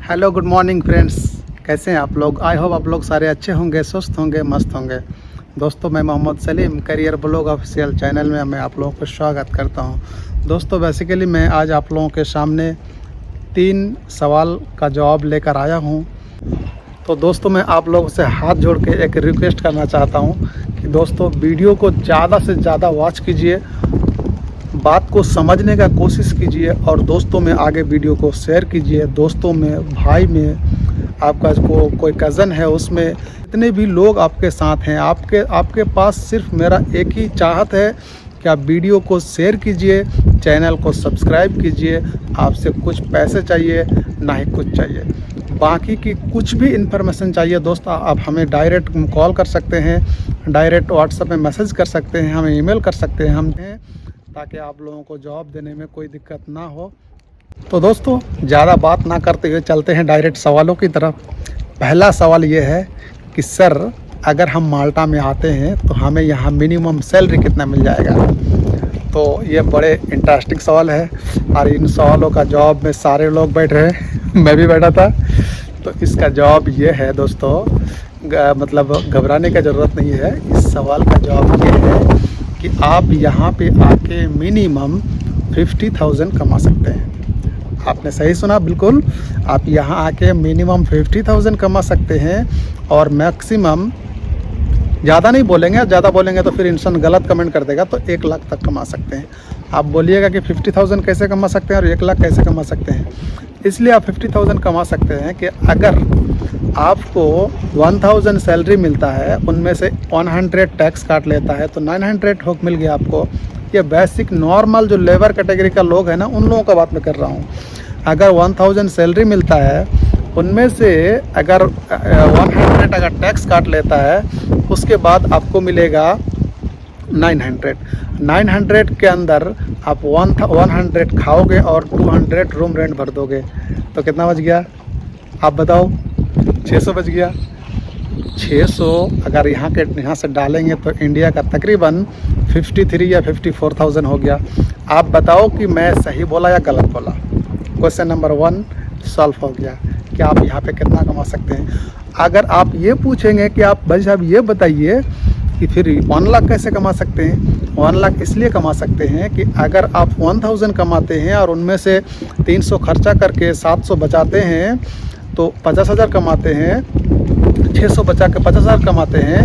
Hello good morning friends, कैसे हैं आप लोग। आई होप आप लोग सारे अच्छे होंगे, स्वस्थ होंगे, मस्त होंगे। दोस्तों, मैं Mohammed Salim career blog official channel में मैं आप लोगों को स्वागत करता हूं। दोस्तों, बेसिकली मैं आज आप लोगों के सामने 3 सवाल का जवाब लेकर आया हूं। तो दोस्तों, मैं आप लोगों से हाथ जोड़ के एक रिक्वेस्ट करना चाहता हूं कि दोस्तों वीडियो को ज़्यादा से ज़्यादा वॉच कीजिए, बात को समझने का कोशिश कीजिए और दोस्तों में आगे वीडियो को शेयर कीजिए। दोस्तों में, भाई में, आपका कोई कज़न है, उसमें जितने भी लोग आपके साथ हैं, आपके पास सिर्फ मेरा एक ही चाहत है कि आप वीडियो को शेयर कीजिए, चैनल को सब्सक्राइब कीजिए। आपसे कुछ पैसे चाहिए, ना ही कुछ चाहिए। बाकी की कुछ भी इन्फॉर्मेशन चाहिए दोस्त, आप हमें डायरेक्ट कॉल कर सकते हैं, डायरेक्ट व्हाट्सएप में मैसेज कर सकते हैं, हमें ईमेल कर सकते हैं, ताकि आप लोगों को जवाब देने में कोई दिक्कत ना हो। तो दोस्तों, ज़्यादा बात ना करते हुए चलते हैं डायरेक्ट सवालों की तरफ। पहला सवाल ये है कि सर, अगर हम माल्टा में आते हैं तो हमें यहाँ मिनिमम सैलरी कितना मिल जाएगा। तो ये बड़े इंटरेस्टिंग सवाल है और इन सवालों का जवाब में सारे लोग बैठ रहे हैं मैं भी बैठा था। तो इसका जवाब ये है दोस्तों, मतलब घबराने का ज़रूरत नहीं है। इस सवाल का जवाब ये है कि आप यहाँ पे आके मिनिमम 50,000 कमा सकते हैं। आपने सही सुना, बिल्कुल। आप यहाँ आके मिनिमम 50,000 कमा सकते हैं और मैक्सिमम, ज़्यादा नहीं बोलेंगे, ज़्यादा बोलेंगे तो फिर इंसान गलत कमेंट कर देगा, तो 1 लाख तक कमा सकते हैं। आप बोलिएगा कि 50,000 कैसे कमा सकते हैं और 1 लाख कैसे कमा सकते हैं। इसलिए आप 50,000 कमा सकते हैं कि अगर आपको 1000 सैलरी मिलता है, उनमें से 100 टैक्स काट लेता है, तो 900 हो मिल गया आपको। ये बेसिक नॉर्मल जो लेबर कैटेगरी का लोग हैं ना, उन लोगों का बात मैं कर रहा हूँ। अगर 1000 सैलरी मिलता है, उनमें से अगर 100 अगर टैक्स काट लेता है, उसके बाद आपको मिलेगा 900 के अंदर आप 100 खाओगे और 200 रूम रेंट भर दोगे, तो कितना बच गया आप बताओ। 600 बच गया। 600 अगर यहाँ से डालेंगे तो इंडिया का तकरीबन 53 या 54,000 हो गया। आप बताओ कि मैं सही बोला या गलत बोला। क्वेश्चन नंबर 1 सॉल्व हो गया कि आप यहाँ पे कितना कमा सकते हैं। अगर आप ये पूछेंगे कि आप भाई साहब ये बताइए कि फिर 1 लाख कैसे कमा सकते हैं। 1 लाख इसलिए कमा सकते हैं कि अगर आप 1000 कमाते हैं और उनमें से 300 खर्चा करके 700 बचाते हैं, तो 50,000 कमाते हैं। 600 बचा के 50,000 कमाते हैं।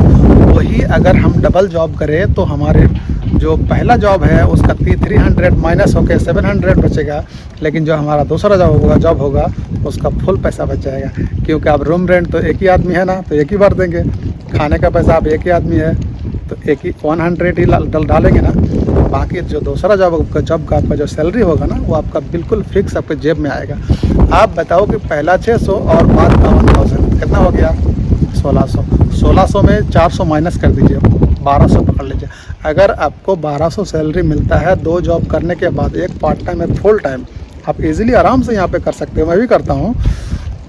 वही अगर हम डबल जॉब करें तो हमारे जो पहला जॉब है उसका 300 माइनस होकर 700 बचेगा, लेकिन जो हमारा दूसरा जॉब होगा उसका फुल पैसा बच जाएगा। क्योंकि आप रूम रेंट तो एक ही आदमी है ना, तो एक ही बार देंगे। खाने का पैसा आप एक ही आदमी है तो एक ही 100 ही डालेंगे ना। बाकी जो दूसरा जॉब का आपका जो सैलरी होगा ना, वो आपका बिल्कुल फिक्स आपके जेब में आएगा। आप बताओ कि पहला 600 और बाद का 1000 कितना हो गया। 1600 में 400 माइनस कर दीजिए, 1200 पकड़ लीजिए। अगर आपको 1200 सैलरी मिलता है 2 जॉब करने के बाद, एक पार्ट टाइम एक फुल टाइम, आप इजीली आराम से यहाँ पे कर सकते हो, मैं भी करता हूँ।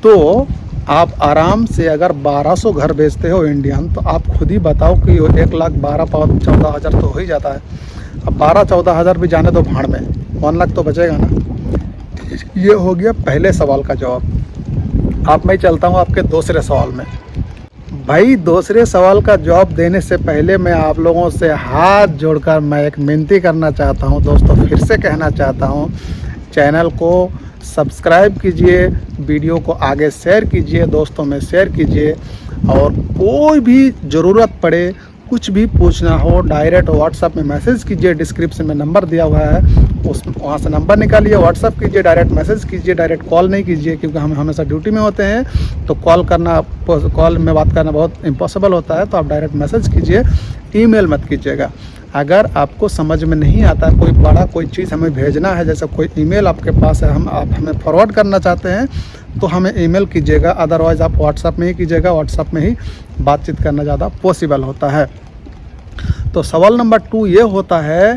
तो आप आराम से अगर 1200 घर बेचते हो इंडियन, तो आप खुद ही बताओ कि 1,12,14,000 तो हो ही जाता है। अब 12-14 भी जाने दो भाड़ में, 1 लाख तो बचेगा ना। ये हो गया पहले सवाल का जवाब। अब मैं चलता हूँ आपके दूसरे सवाल में। भाई, दूसरे सवाल का जवाब देने से पहले मैं आप लोगों से हाथ जोड़कर मैं एक विनती करना चाहता हूँ दोस्तों, फिर से कहना चाहता हूँ, चैनल को सब्सक्राइब कीजिए, वीडियो को आगे शेयर कीजिए, दोस्तों में शेयर कीजिए। और कोई भी ज़रूरत पड़े, कुछ भी पूछना हो, डायरेक्ट व्हाट्सएप में मैसेज कीजिए। डिस्क्रिप्शन में नंबर दिया हुआ है, वहाँ से नंबर निकालिए, व्हाट्सएप कीजिए, डायरेक्ट मैसेज कीजिए, डायरेक्ट कॉल नहीं कीजिए, क्योंकि हम हमेशा ड्यूटी में होते हैं, तो कॉल में बात करना बहुत इम्पॉसिबल होता है। तो आप डायरेक्ट मैसेज कीजिए, ईमेल मत कीजिएगा। अगर आपको समझ में नहीं आता कोई चीज़ हमें भेजना है, जैसे कोई ईमेल आपके पास है, आप हमें फॉरवर्ड करना चाहते हैं, तो हमें ईमेल कीजिएगा। अदरवाइज़ आप व्हाट्सएप में ही कीजिएगा, व्हाट्सएप में ही बातचीत करना ज़्यादा पॉसिबल होता है। तो सवाल नंबर 2 ये होता है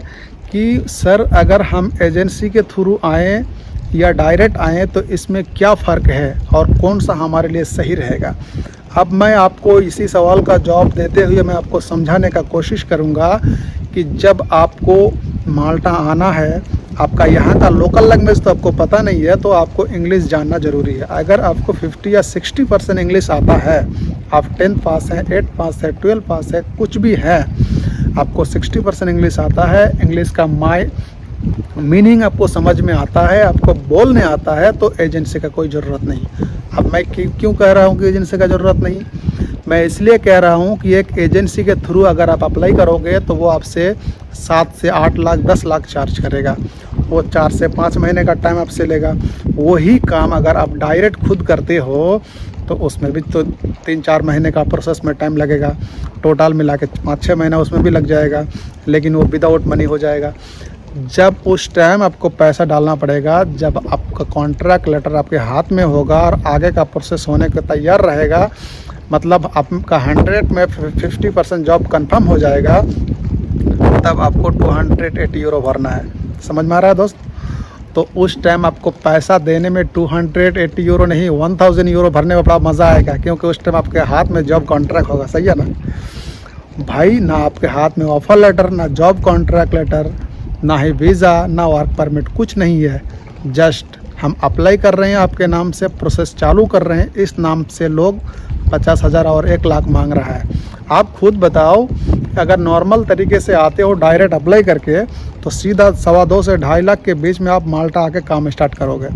कि सर, अगर हम एजेंसी के थ्रू आएँ या डायरेक्ट आएँ तो इसमें क्या फ़र्क है और कौन सा हमारे लिए सही रहेगा। अब मैं आपको इसी सवाल का जवाब देते हुए मैं आपको समझाने का कोशिश करूँगा कि जब आपको माल्टा आना है आपका यहाँ का लोकल लैंग्वेज तो आपको पता नहीं है, तो आपको इंग्लिश जानना ज़रूरी है। अगर आपको 50 या 60% इंग्लिश आता है, आप 10th पास है, 8th पास है, 12th पास है, कुछ भी है, आपको 60% इंग्लिश आता है, इंग्लिश का मीनिंग आपको समझ में आता है, आपको बोलने आता है, तो एजेंसी का कोई ज़रूरत नहीं। अब मैं क्यों कह रहा हूँ कि एजेंसी का ज़रूरत नहीं, मैं इसलिए कह रहा हूँ कि एक एजेंसी के थ्रू अगर आप अप्लाई करोगे तो वो आपसे 7 से 8 लाख 10 लाख चार्ज करेगा, वो 4 से 5 महीने का टाइम आपसे लेगा। वही काम अगर आप डायरेक्ट खुद करते हो तो उसमें भी तो 3-4 महीने का प्रोसेस में टाइम लगेगा, टोटल मिला के 5-6 महीना उसमें भी लग जाएगा, लेकिन वो विदाउट मनी हो जाएगा। जब उस टाइम आपको पैसा डालना पड़ेगा जब आपका कॉन्ट्रैक्ट लेटर आपके हाथ में होगा और आगे का प्रोसेस होने को तैयार रहेगा, मतलब आपका 100 में 50% जॉब कंफर्म हो जाएगा, तब आपको 280 यूरो भरना है। समझ में आ रहा है दोस्त? तो उस टाइम आपको पैसा देने में 280 यूरो नहीं 1000 यूरो भरने में बड़ा मज़ा आएगा, क्योंकि उस टाइम आपके हाथ में जॉब कॉन्ट्रैक्ट होगा। सही है ना भाई? ना आपके हाथ में ऑफर लेटर, ना जॉब कॉन्ट्रैक्ट लेटर, ना ही वीज़ा, ना वर्क परमिट, कुछ नहीं है। जस्ट हम अप्लाई कर रहे हैं, आपके नाम से प्रोसेस चालू कर रहे हैं, इस नाम से लोग 50,000 और 1 लाख मांग रहा है। आप खुद बताओ, अगर नॉर्मल तरीके से आते हो डायरेक्ट अप्लाई करके, तो सीधा 2.25 से 2.5 लाख के बीच में आप माल्टा आके काम स्टार्ट करोगे।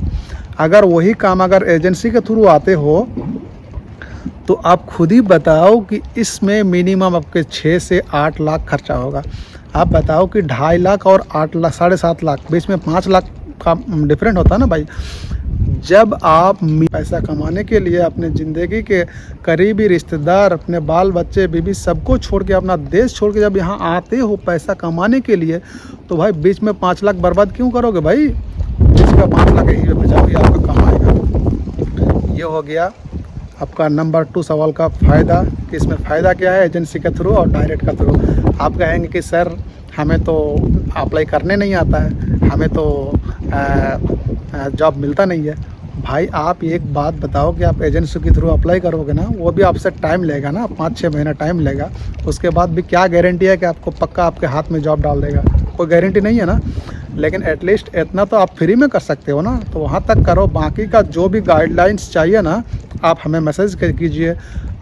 अगर वही काम अगर एजेंसी के थ्रू आते हो तो आप खुद ही बताओ कि इसमें मिनिमम आपके 6 से 8 लाख खर्चा होगा। आप बताओ कि 2.5 लाख और 8 लाख 7.5 लाख, बीच में 5 लाख का डिफरेंट होता है ना भाई। जब आप पैसा कमाने के लिए अपने ज़िंदगी के करीबी रिश्तेदार, अपने बाल बच्चे, बीवी, सबको छोड़ के, अपना देश छोड़ के जब यहाँ आते हो पैसा कमाने के लिए, तो भाई बीच में 5 लाख बर्बाद क्यों करोगे भाई? जिसका 5 लाख यहीं पे बचाओगे, आपका काम आएगा। ये हो गया आपका नंबर 2 सवाल का फ़ायदा कि इसमें फ़ायदा क्या है एजेंसी के थ्रू और डायरेक्ट का थ्रू। आप कहेंगे कि सर हमें तो अप्लाई करने नहीं आता है, हमें तो जॉब मिलता नहीं है। भाई आप एक बात बताओ कि आप एजेंसी के थ्रू अप्लाई करोगे ना, वो भी आपसे टाइम लेगा ना, 5-6 महीना टाइम लेगा। उसके बाद भी क्या गारंटी है कि आपको पक्का आपके हाथ में जॉब डाल देगा? कोई गारंटी नहीं है ना। लेकिन एटलीस्ट इतना तो आप फ्री में कर सकते हो ना, तो वहाँ तक करो। बाकी का जो भी गाइडलाइंस चाहिए ना, आप हमें मैसेज कीजिए।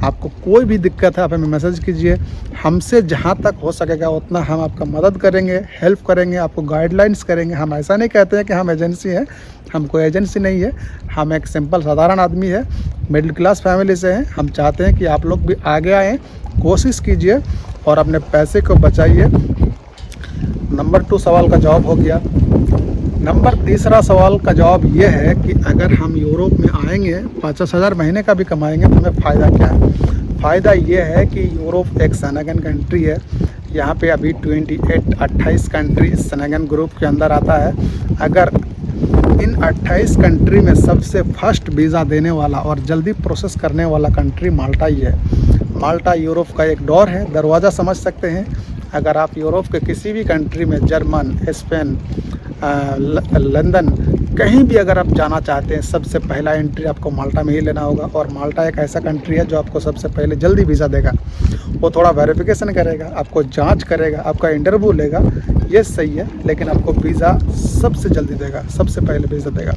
आपको कोई भी दिक्कत है आप हमें मैसेज कीजिए, हमसे जहाँ तक हो सकेगा उतना हम आपका मदद करेंगे, हेल्प करेंगे, आपको गाइडलाइंस करेंगे। हम ऐसा नहीं कहते हैं कि हम एजेंसी हैं, हम कोई एजेंसी नहीं है, हम एक सिंपल साधारण आदमी है, मिडिल क्लास फैमिली से हैं। हम चाहते हैं कि आप लोग भी आगे आएँ, कोशिश कीजिए और अपने पैसे को बचाइए। नंबर 2 सवाल का जवाब हो गया। नंबर 3 सवाल का जवाब ये है कि अगर हम यूरोप में आएंगे, 50,000 महीने का भी कमाएंगे, तो हमें फ़ायदा क्या है? फ़ायदा ये है कि यूरोप एक शेंगेन कंट्री है। यहाँ पे अभी 28 कंट्री इस शेंगेन ग्रुप के अंदर आता है। अगर इन 28 कंट्री में सबसे फर्स्ट वीज़ा देने वाला और जल्दी प्रोसेस करने वाला कंट्री माल्टा ही है। माल्टा यूरोप का एक डोर है, दरवाज़ा समझ सकते हैं। अगर आप यूरोप के किसी भी कंट्री में, जर्मन, स्पेन, लंदन, कहीं भी अगर आप जाना चाहते हैं, सबसे पहला एंट्री आपको माल्टा में ही लेना होगा। और माल्टा एक ऐसा कंट्री है जो आपको सबसे पहले जल्दी वीज़ा देगा। वो थोड़ा वेरिफिकेशन करेगा, आपको जांच करेगा, आपका इंटरव्यू लेगा, ये सही है, लेकिन आपको वीज़ा सबसे जल्दी देगा, सबसे पहले वीज़ा देगा।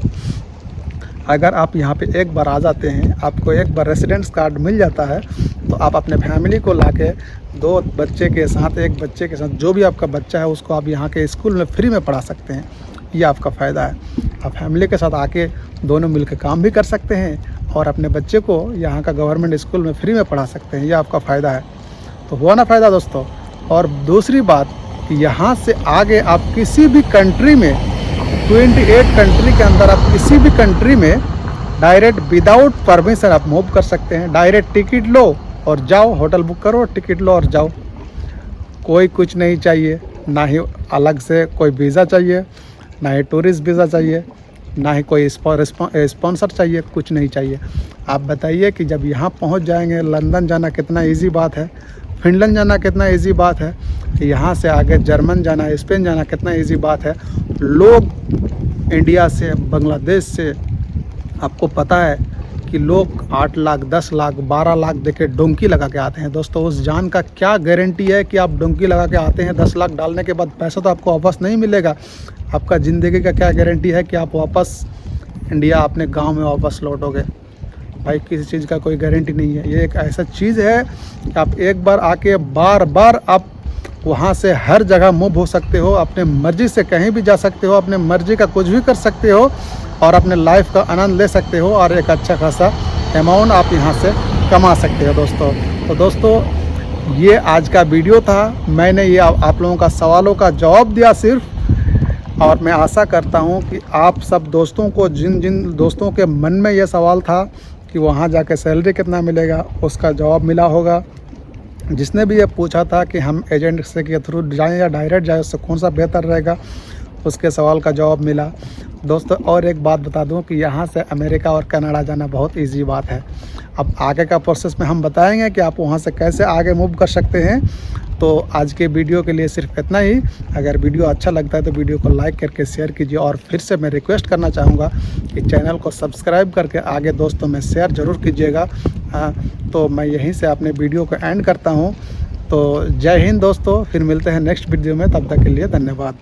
अगर आप यहाँ पे एक बार आ जाते हैं, आपको एक बार रेसिडेंस कार्ड मिल जाता है, तो आप अपने फैमिली को लाके 2 बच्चे के साथ, 1 बच्चे के साथ, जो भी आपका बच्चा है उसको आप यहाँ के स्कूल में फ्री में पढ़ा सकते हैं। ये आपका फ़ायदा है। आप फैमिली के साथ आके दोनों मिलकर काम भी कर सकते हैं और अपने बच्चे को यहाँ का गवर्नमेंट स्कूल में फ्री में पढ़ा सकते हैं। ये आपका फ़ायदा है। तो हुआ ना फ़ायदा दोस्तों। और दूसरी बात कि यहाँ से आगे आप किसी भी कंट्री में, 28 कंट्री के अंदर आप किसी भी कंट्री में डायरेक्ट विदाउट परमिशन आप मूव कर सकते हैं। डायरेक्ट टिकट लो और जाओ, होटल बुक करो, टिकट लो और जाओ। कोई कुछ नहीं चाहिए, ना ही अलग से कोई वीज़ा चाहिए, ना ही टूरिस्ट वीज़ा चाहिए, ना ही कोई स्पॉन्सर चाहिए, कुछ नहीं चाहिए। आप बताइए कि जब यहाँ पहुँच जाएंगे, लंदन जाना कितना इजी बात है, फिनलैंड जाना कितना इजी बात है, यहाँ से आगे जर्मन जाना, स्पेन जाना कितना इजी बात है। लोग इंडिया से, बांग्लादेश से, आपको पता है कि लोग 8 लाख, 10 लाख, 12 लाख देके डोंकी लगा के आते हैं। दोस्तों उस जान का क्या गारंटी है कि आप डोंकी लगा के आते हैं, 10 लाख डालने के बाद पैसा तो आपको वापस नहीं मिलेगा। आपका ज़िंदगी का क्या गारंटी है कि आप वापस इंडिया अपने गांव में वापस लौटोगे? भाई किसी चीज़ का कोई गारंटी नहीं है। ये एक ऐसा चीज़ है कि आप एक बार आके बार बार आप वहाँ से हर जगह मूव हो सकते हो, अपने मर्ज़ी से कहीं भी जा सकते हो, अपने मर्ज़ी का कुछ भी कर सकते हो और अपने लाइफ का आनंद ले सकते हो और एक अच्छा खासा अमाउंट आप यहाँ से कमा सकते हो दोस्तों। तो दोस्तों ये आज का वीडियो था। मैंने ये आप लोगों का सवालों का जवाब दिया सिर्फ, और मैं आशा करता हूँ कि आप सब दोस्तों को, जिन जिन दोस्तों के मन में ये सवाल था कि वहाँ जाके सैलरी कितना मिलेगा, उसका जवाब मिला होगा। जिसने भी ये पूछा था कि हम एजेंट से के थ्रू जाएँ या डायरेक्ट जाए, उससे कौन सा बेहतर रहेगा, उसके सवाल का जवाब मिला। दोस्तों और एक बात बता दूं कि यहाँ से अमेरिका और कनाडा जाना बहुत इजी बात है। अब आगे का प्रोसेस में हम बताएंगे कि आप वहाँ से कैसे आगे मूव कर सकते हैं। तो आज के वीडियो के लिए सिर्फ इतना ही। अगर वीडियो अच्छा लगता है तो वीडियो को लाइक करके शेयर कीजिए, और फिर से मैं रिक्वेस्ट करना चाहूँगा कि चैनल को सब्सक्राइब करके आगे दोस्तों में शेयर ज़रूर कीजिएगा। तो मैं यहीं से अपने वीडियो को एंड करता हूँ। तो जय हिंद दोस्तों, फिर मिलते हैं नेक्स्ट वीडियो में, तब तक के लिए धन्यवाद।